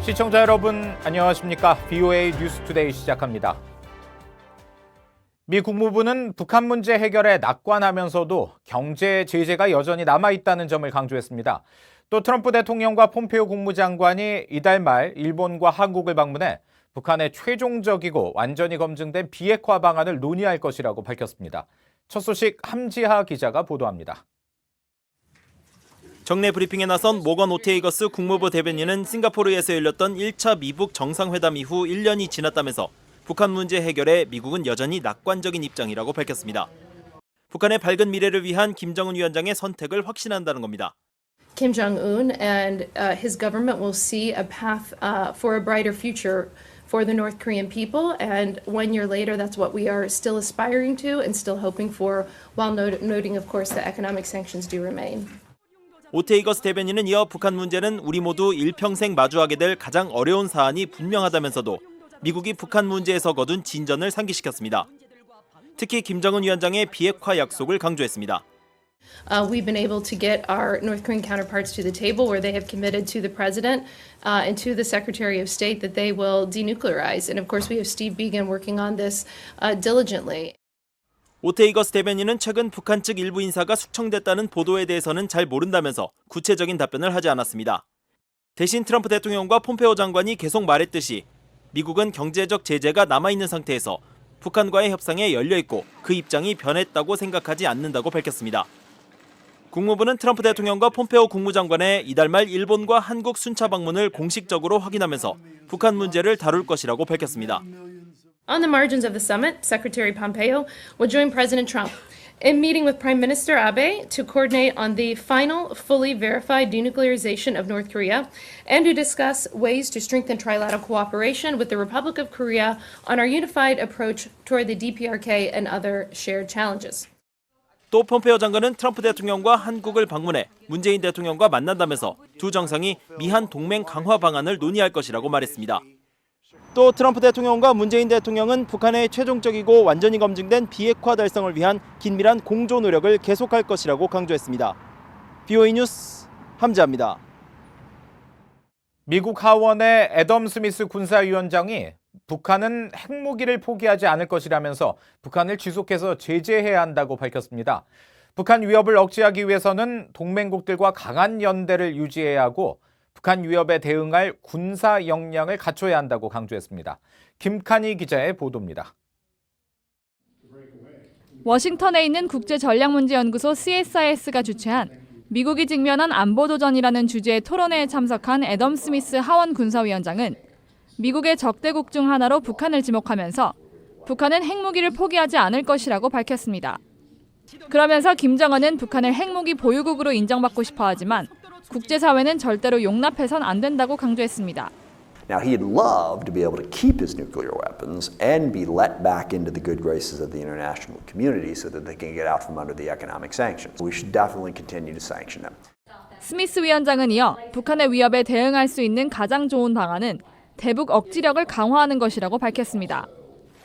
시청자 여러분 안녕하십니까? VOA 뉴스투데이 시작합니다. 미 국무부는 북한 문제 해결에 낙관하면서도 경제 제재가 여전히 남아있다는 점을 강조했습니다. 또 트럼프 대통령과 폼페오 국무장관이 이달 말 일본과 한국을 방문해 북한의 최종적이고 완전히 검증된 비핵화 방안을 논의할 것이라고 밝혔습니다. 첫 소식 함지하 기자가 보도합니다. 정례 브리핑에 나선 모건 오테이거스 국무부 대변인은 싱가포르에서 열렸던 1차 미북 정상회담 이후 1년이 지났다면서 북한 문제 해결에 미국은 여전히 낙관적인 입장이라고 밝혔습니다. 북한의 밝은 미래를 위한 김정은 위원장의 선택을 확신한다는 겁니다. Kim Jong-un and his government will see a path for a brighter future for the North Korean people, and 1 year later, that's what we are still aspiring to and still hoping for, while noting, of course, that economic sanctions do remain. 오테이거스 대변인은 이어 북한 문제는 우리 모두 일평생 마주하게 될 가장 어려운 사안이 분명하다면서도 미국이 북한 문제에서 거둔 진전을 상기시켰습니다. 특히 김정은 위원장의 비핵화 약속을 강조했습니다. We've been able to get our North Korean counterparts to the table where they have committed to the president and to the Secretary of State that they will denuclearize. And of course, we have Steve Biegun working on this diligently. 오테이거스 대변인은 최근 북한 측 일부 인사가 숙청됐다는 보도에 대해서는 잘 모른다면서 구체적인 답변을 하지 않았습니다. 대신 트럼프 대통령과 폼페오 장관이 계속 말했듯이 미국은 경제적 제재가 남아있는 상태에서 북한과의 협상에 열려있고 그 입장이 변했다고 생각하지 않는다고 밝혔습니다. 국무부는 트럼프 대통령과 폼페오 국무장관의 이달 말 일본과 한국 순차 방문을 공식적으로 확인하면서 북한 문제를 다룰 것이라고 밝혔습니다. On the margins of the summit, Secretary Pompeo will join President Trump in meeting with Prime Minister Abe to coordinate on the final, fully verified denuclearization of North Korea and to discuss ways to strengthen trilateral cooperation with the Republic of Korea on our unified approach toward the DPRK and other shared challenges. 또 폼페오 장관은 트럼프 대통령과 한국을 방문해 문재인 대통령과 만난다면서 두 정상이 미한 동맹 강화 방안을 논의할 것이라고 말했습니다. 또 트럼프 대통령과 문재인 대통령은 북한의 최종적이고 완전히 검증된 비핵화 달성을 위한 긴밀한 공조 노력을 계속할 것이라고 강조했습니다. VOA 뉴스 함지하입니다. 미국 하원의 애덤 스미스 군사위원장이 북한은 핵무기를 포기하지 않을 것이라면서 북한을 지속해서 제재해야 한다고 밝혔습니다. 북한 위협을 억제하기 위해서는 동맹국들과 강한 연대를 유지해야 하고 북한 위협에 대응할 군사 역량을 갖춰야 한다고 강조했습니다. 김칸희 기자의 보도입니다. 워싱턴에 있는 국제전략문제연구소 CSIS가 주최한 미국이 직면한 안보도전이라는 주제의 토론회에 참석한 애덤 스미스 하원 군사위원장은 미국의 적대국 중 하나로 북한을 지목하면서 북한은 핵무기를 포기하지 않을 것이라고 밝혔습니다. 그러면서 김정은은 북한을 핵무기 보유국으로 인정받고 싶어 하지만 국제사회는 절대로 용납해선 안 된다고 강조했습니다. Now, he'd love to be able to keep his nuclear weapons and be let back into the good graces of the international community so that they can get out from under the economic sanctions. We should definitely continue to sanction them. 스미스 위원장은 이어 북한의 위협에 대응할 수 있는 가장 좋은 방안은 대북 억지력을 강화하는 것이라고 밝혔습니다.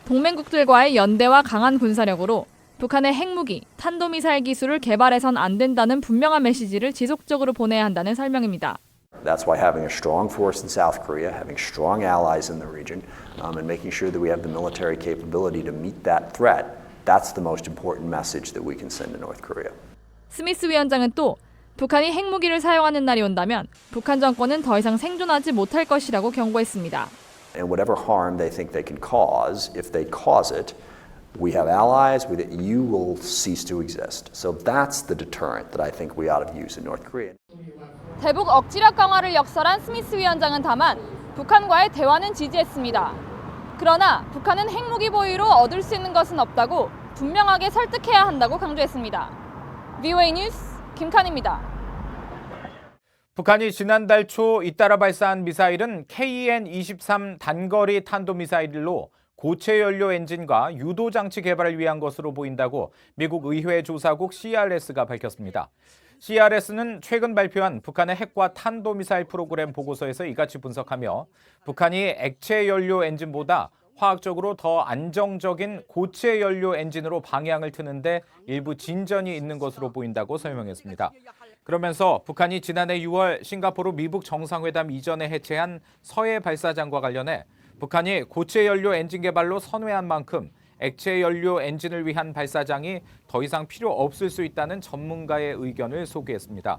동맹국들과의 연대와 강한 군사력으로 북한의 핵무기, 탄도미사일 기술을 개발해선 안 된다는 분명한 메시지를 지속적으로 보내야 한다는 설명입니다. That's why having a strong force in South Korea, having strong allies in the region, and making sure that we have the military capability to meet that threat, that's the most important message that we can send to North Korea. 스미스 위원장은 또 북한이 핵무기를 사용하는 날이 온다면 북한 정권은 더 이상 생존하지 못할 것이라고 경고했습니다. And whatever harm they think they can cause, if they cause it, we have allies, you will cease to exist. So that's the deterrent that I think we ought to use in North Korea. 대북 억지력 강화를 역설한 스미스 위원장은 다만 북한과의 대화는 지지했습니다. 그러나 북한은 핵무기 보유로 얻을 수 있는 것은 없다고 분명하게 설득해야 한다고 강조했습니다. VOA 뉴스 김칸희입니다. 북한이 지난달 초 잇따라 발사한 미사일은 KN-23 단거리 탄도미사일로 고체 연료 엔진과 유도 장치 개발을 위한 것으로 보인다고 미국 의회 조사국 CRS가 밝혔습니다. CRS는 최근 발표한 북한의 핵과 탄도미사일 프로그램 보고서에서 이같이 분석하며 북한이 액체 연료 엔진보다 화학적으로 더 안정적인 고체 연료 엔진으로 방향을 트는데 일부 진전이 있는 것으로 보인다고 설명했습니다. 그러면서 북한이 지난해 6월 싱가포르 미북 정상회담 이전에 해체한 서해 발사장과 관련해 북한이 고체 연료 엔진 개발로 선회한 만큼 액체 연료 엔진을 위한 발사장이 더 이상 필요 없을 수 있다는 전문가의 의견을 소개했습니다.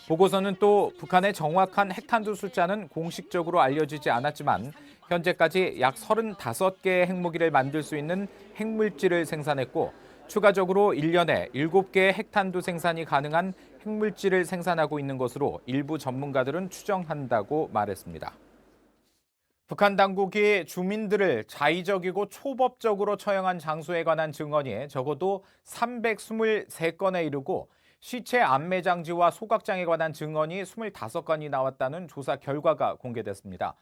보고서는 또 북한의 정확한 핵탄두 숫자는 공식적으로 알려지지 않았지만 현재까지 약 35개의 핵무기를 만들 수 있는 핵물질을 생산했고 추가적으로 1년에 7개의 핵탄두 생산이 가능한 핵물질을 생산하고 있는 것으로 일부 전문가들은 추정한다고 말했습니다. 북한 당국이 주민들을 자의적이고 초법적으로 처형한 장소에 관한 증언이 적어도 323건에 이르고 시체 안매장지와 소각장에 관한 증언이 25건이 나왔다는 조사 결과가 공개됐습니다.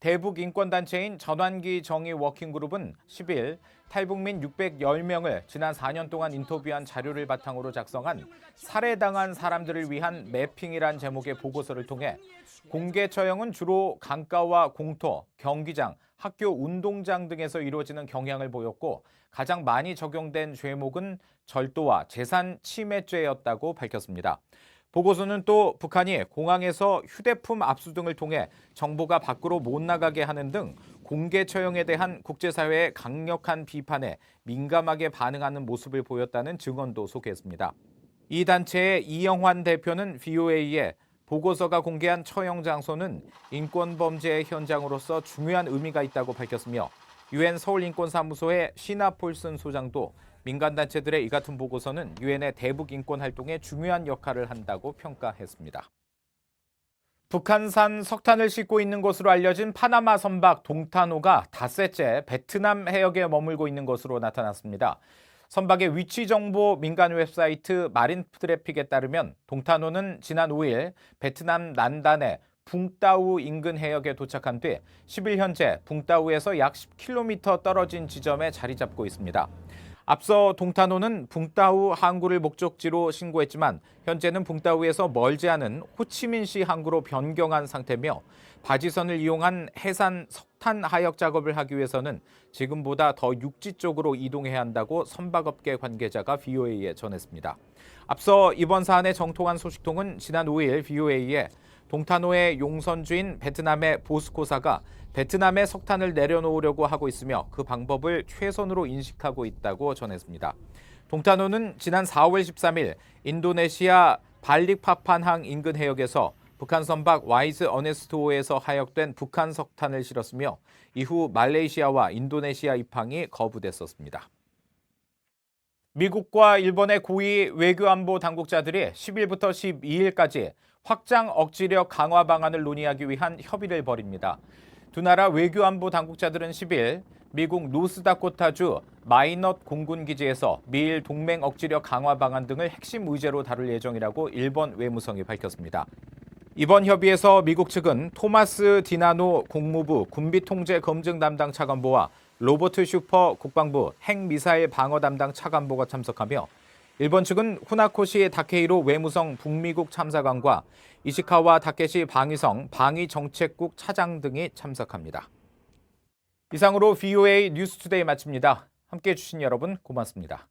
대북 인권단체인 전환기 정의 워킹그룹은 10일 탈북민 610명을 지난 4년 동안 인터뷰한 자료를 바탕으로 작성한 살해당한 사람들을 위한 매핑이란 제목의 보고서를 통해 공개 처형은 주로 강가와 공터, 경기장, 학교 운동장 등에서 이루어지는 경향을 보였고 가장 많이 적용된 죄목은 절도와 재산 침해죄였다고 밝혔습니다. 보고서는 또 북한이 공항에서 휴대폰 압수 등을 통해 정보가 밖으로 못 나가게 하는 등 공개 처형에 대한 국제사회의 강력한 비판에 민감하게 반응하는 모습을 보였다는 증언도 소개했습니다. 이 단체의 이영환 대표는 VOA에 보고서가 공개한 처형 장소는 인권범죄의 현장으로서 중요한 의미가 있다고 밝혔으며 유엔 서울인권사무소의 시나 폴슨 소장도 민간단체들의 이 같은 보고서는 유엔의 대북 인권 활동에 중요한 역할을 한다고 평가했습니다. 북한산 석탄을 싣고 있는 것으로 알려진 파나마 선박 동타노가 닷새째 베트남 해역에 머물고 있는 것으로 나타났습니다. 선박의 위치 정보 민간 웹사이트 마린트래픽에 따르면 동타노는 지난 5일 베트남 난단의 붕따우 인근 해역에 도착한 뒤 10일 현재 붕따우에서 약 10km 떨어진 지점에 자리 잡고 있습니다. 앞서 동타노는 붕따우 항구를 목적지로 신고했지만 현재는 붕따우에서 멀지 않은 호치민시 항구로 변경한 상태며 바지선을 이용한 해산 석탄 하역 작업을 하기 위해서는 지금보다 더 육지 쪽으로 이동해야 한다고 선박업계 관계자가 VOA에 전했습니다. 앞서 이번 사안의 정통한 소식통은 지난 5일 VOA에 동타노의 용선주인 베트남의 보스코사가 베트남에 석탄을 내려놓으려고 하고 있으며 그 방법을 최선으로 인식하고 있다고 전했습니다. 동타노는 지난 4월 13일 인도네시아 발릭파판항 인근 해역에서 북한 선박 와이즈 어네스트호에서 하역된 북한 석탄을 실었으며 이후 말레이시아와 인도네시아 입항이 거부됐었습니다. 미국과 일본의 고위 외교안보 당국자들이 10일부터 12일까지 확장 억지력 강화 방안을 논의하기 위한 협의를 벌입니다. 두 나라 외교안보 당국자들은 10일 미국 노스다코타주 마이넛 공군기지에서 미일 동맹 억지력 강화 방안 등을 핵심 의제로 다룰 예정이라고 일본 외무성이 밝혔습니다. 이번 협의에서 미국 측은 토마스 디나노 국무부 군비통제 검증 담당 차관보와 로버트 슈퍼 국방부 핵미사일 방어 담당 차관보가 참석하며 일본 측은 후나코시 다케이로 외무성 북미국 참사관과 이시카와 다케시 방위성 방위정책국 차장 등이 참석합니다. 이상으로 VOA 뉴스투데이 마칩니다. 함께해 주신 여러분 고맙습니다.